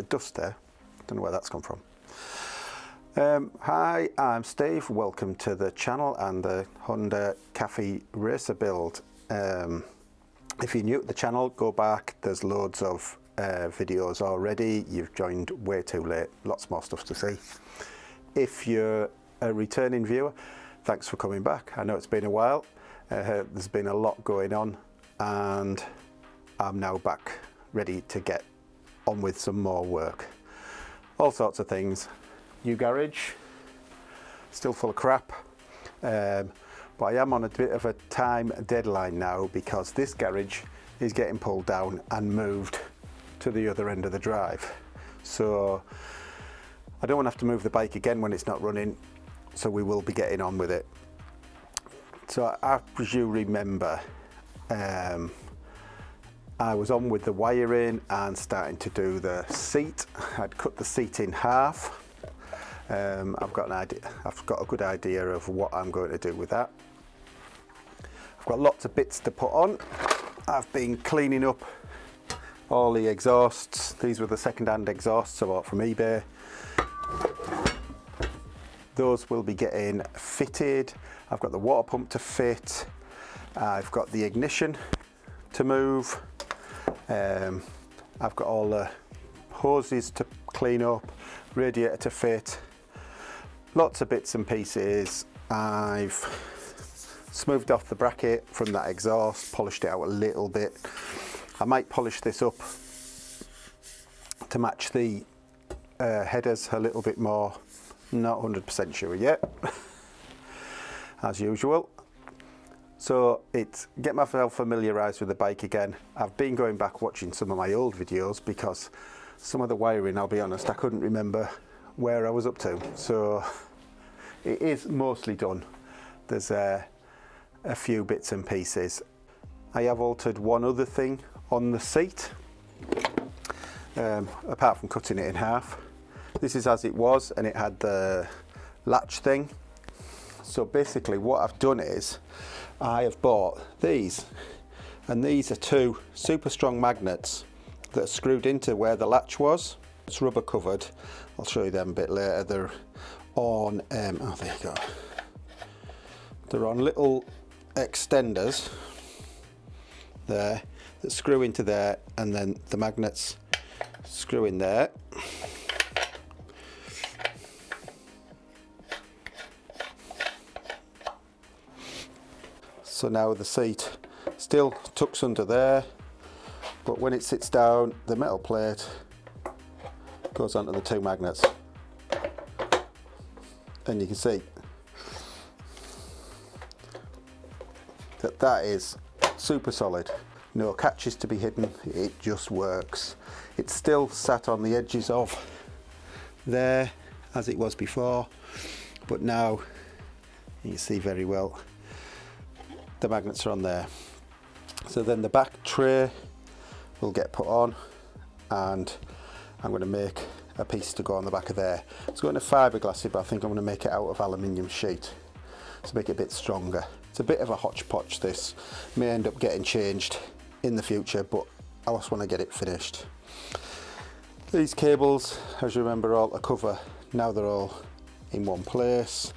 of dust there. Don't know where that's come from. Hi, I'm Steve. Welcome to the channel and the Honda Café racer build. If you're new to the channel, go back. There's loads of videos already. You've joined way too late. Lots more stuff to see. If you're a returning viewer, thanks for coming back. I know it's been a while. There's been a lot going on and I'm now back ready to get on with some more work. All sorts of things. New garage, still full of crap, but I am on a bit of a time deadline now because this garage is getting pulled down and moved to the other end of the drive. So I don't want to have to move the bike again when it's not running, so we will be getting on with it. So as you remember, I was on with the wiring and starting to do the seat. I'd cut the seat in half. I've got a good idea of what I'm going to do with that. I've got lots of bits to put on. I've been cleaning up all the exhausts. These were the second-hand exhausts I bought from eBay. Those will be getting fitted. I've got the water pump to fit. I've got the ignition to move. I've got all the hoses to clean up, radiator to fit, lots of bits and pieces. I've smoothed off the bracket from that exhaust, polished it out a little bit. I might polish this up to match the headers a little bit more. Not 100% sure yet, as usual. So it's get myself familiarised with the bike again. I've been going back watching some of my old videos because some of the wiring, I'll be honest, I couldn't remember where I was up to. So it is mostly done. There's a few bits and pieces. I have altered one other thing on the seat, apart from cutting it in half. This is as it was, and it had the latch thing. So basically what I've done is I have bought these, and these are two super strong magnets that are screwed into where the latch was. It's rubber covered. I'll show you them a bit later. They're on, oh there you go. They're on little extenders there that screw into there, and then the magnets screw in there. So now the seat still tucks under there, but when it sits down, the metal plate goes onto the two magnets. And you can see that that is super solid. No catches to be hidden, it just works. It's still sat on the edges of there as it was before, but now you can see very well the magnets are on there. So then the back tray will get put on, and I'm going to make a piece to go on the back of there. It's going to fiberglass it, but I think I'm going to make it out of aluminium sheet to make it a bit stronger. It's a bit of a hodgepodge. This may end up getting changed in the future, but I just want to get it finished. These cables, as you remember, all the cover, now they're all in one place.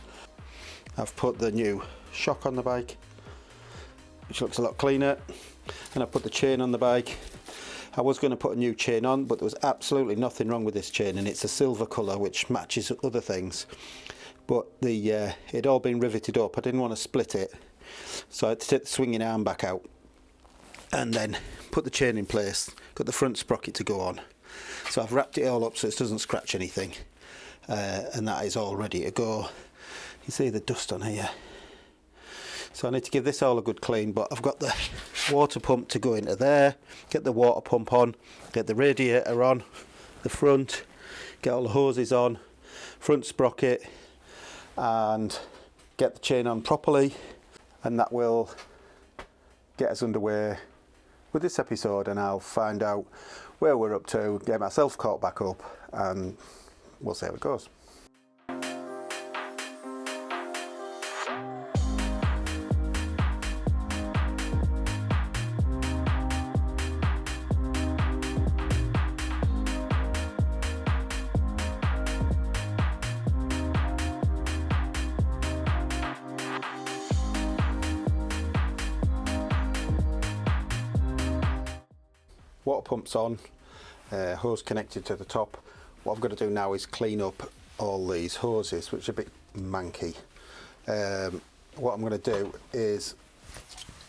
I've put the new shock on the bike, which looks a lot cleaner, and I put the chain on the bike. I was going to put a new chain on, but there was absolutely nothing wrong with this chain, and it's a silver colour which matches other things, but it'd all been riveted up. I didn't want to split it, so I had to take the swinging arm back out and then put the chain in place, got the front sprocket to go on. So I've wrapped it all up so it doesn't scratch anything, and that is all ready to go. You see the dust on here. So I need to give this all a good clean, but I've got the water pump to go into there, get the water pump on, get the radiator on the front, get all the hoses on, front sprocket, and get the chain on properly, and that will get us underway with this episode, and I'll find out where we're up to, get myself caught back up, and we'll see how it goes. water pump's on, hose connected to the top. What I've got to do now is clean up all these hoses, which are a bit manky. What I'm going to do is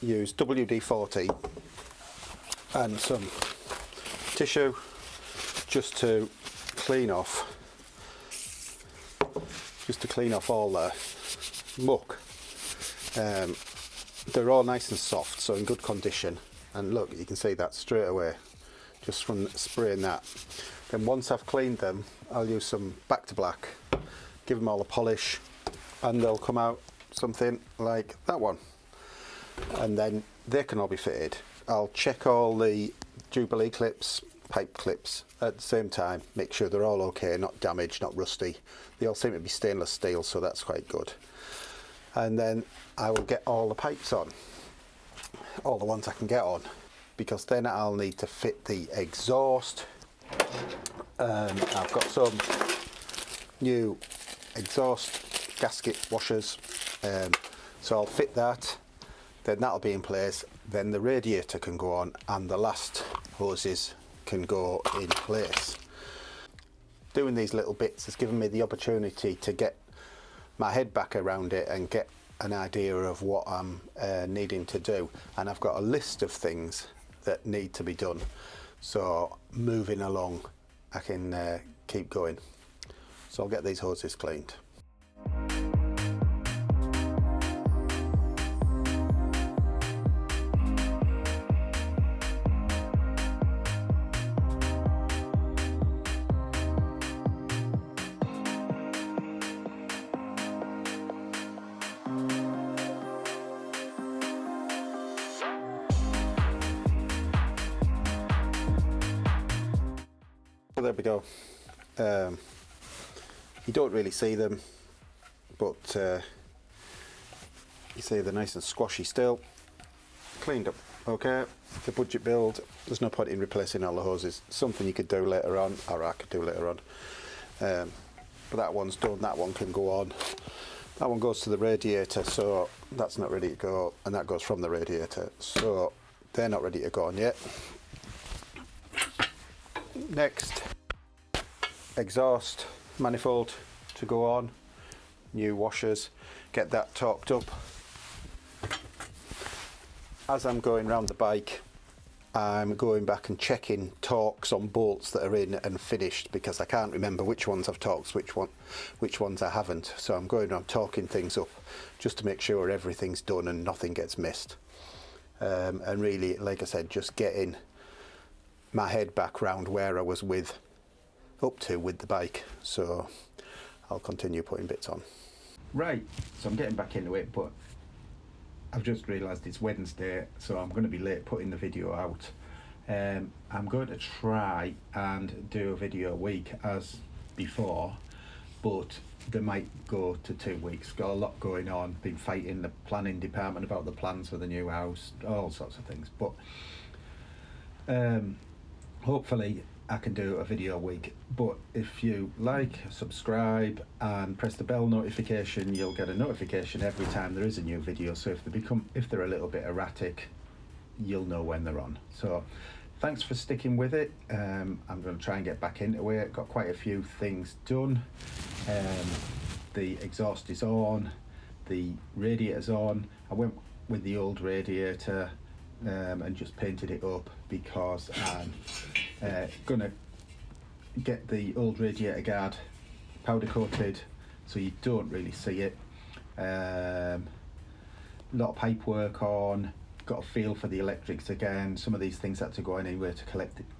use WD-40 and some tissue just to clean off all the muck. They're all nice and soft, so in good condition, and look, you can see that straight away just from spraying that. Then once I've cleaned them, I'll use some Back to Black, give them all a polish, and they'll come out something like that one, and then they can all be fitted. I'll check all the Jubilee clips, pipe clips at the same time, make sure they're all okay, not damaged, not rusty. They all seem to be stainless steel, so that's quite good. And then I will get all the pipes on, all the ones I can get on, because then I'll need to fit the exhaust. I've got some new exhaust gasket washers, so I'll fit that, then that'll be in place, then the radiator can go on and the last hoses can go in place. Doing these little bits has given me the opportunity to get my head back around it and get an idea of what I'm needing to do, and I've got a list of things that need to be done, so moving along I can keep going. So I'll get these hoses cleaned. So there we go. You don't really see them, but you see they're nice and squashy still. Cleaned up okay. The budget build, there's no point in replacing all the hoses. Something you could do later on, or I could do later on. But that one's done, that one can go on. That one goes to the radiator, so that's not ready to go, and that goes from the radiator, so they're not ready to go on yet. Next, exhaust manifold to go on, new washers, get that torqued up. As I'm going around the bike, I'm going back and checking torques on bolts that are in and finished, because I can't remember which ones I've torqued, which ones I haven't. So I'm going around torquing things up just to make sure everything's done and nothing gets missed. And really, like I said, just getting my head back round where I was up to with the bike. So I'll continue putting bits on. Right, so I'm getting back into it, but I've just realised it's Wednesday, so I'm going to be late putting the video out. I'm going to try and do a video a week as before, but they might go to 2 weeks. Got a lot going on, been fighting the planning department about the plans for the new house, all sorts of things, but hopefully I can do a video a week. But if you like, subscribe and press the bell notification, you'll get a notification every time there is a new video. So if they're a little bit erratic, you'll know when they're on. So thanks for sticking with it. I'm going to try and get back into it. Got quite a few things done. The exhaust is on, the radiator's on. I went with the old radiator and just painted it up because I'm gonna get the old radiator guard powder coated so you don't really see it. A lot of pipe work on, got a feel for the electrics again. Some of these things had to go anywhere to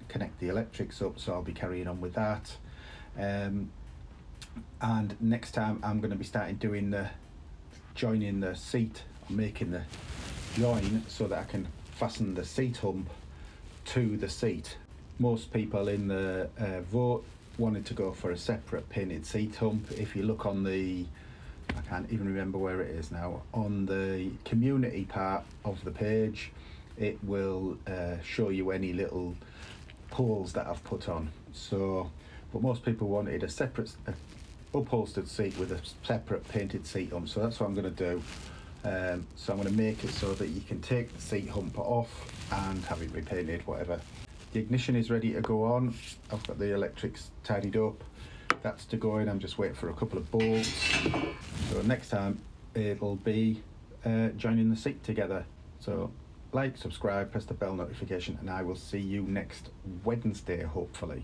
connect the electrics up, so I'll be carrying on with that. And next time I'm going to be starting doing joining the seat, making the join so that I can fasten the seat hump to the seat. Most people in the vote wanted to go for a separate painted seat hump. If you look on the, I can't even remember where it is now, on the community part of the page, it will show you any little holes that I've put on. So, but most people wanted a separate upholstered seat with a separate painted seat hump, so that's what I'm going to do. So I'm going to make it so that you can take the seat hump off and have it repainted, whatever. The ignition is ready to go on. I've got the electrics tidied up. That's to go in. I'm just waiting for a couple of bolts. So next time it'll be joining the seat together. So like, subscribe, press the bell notification, and I will see you next Wednesday, hopefully.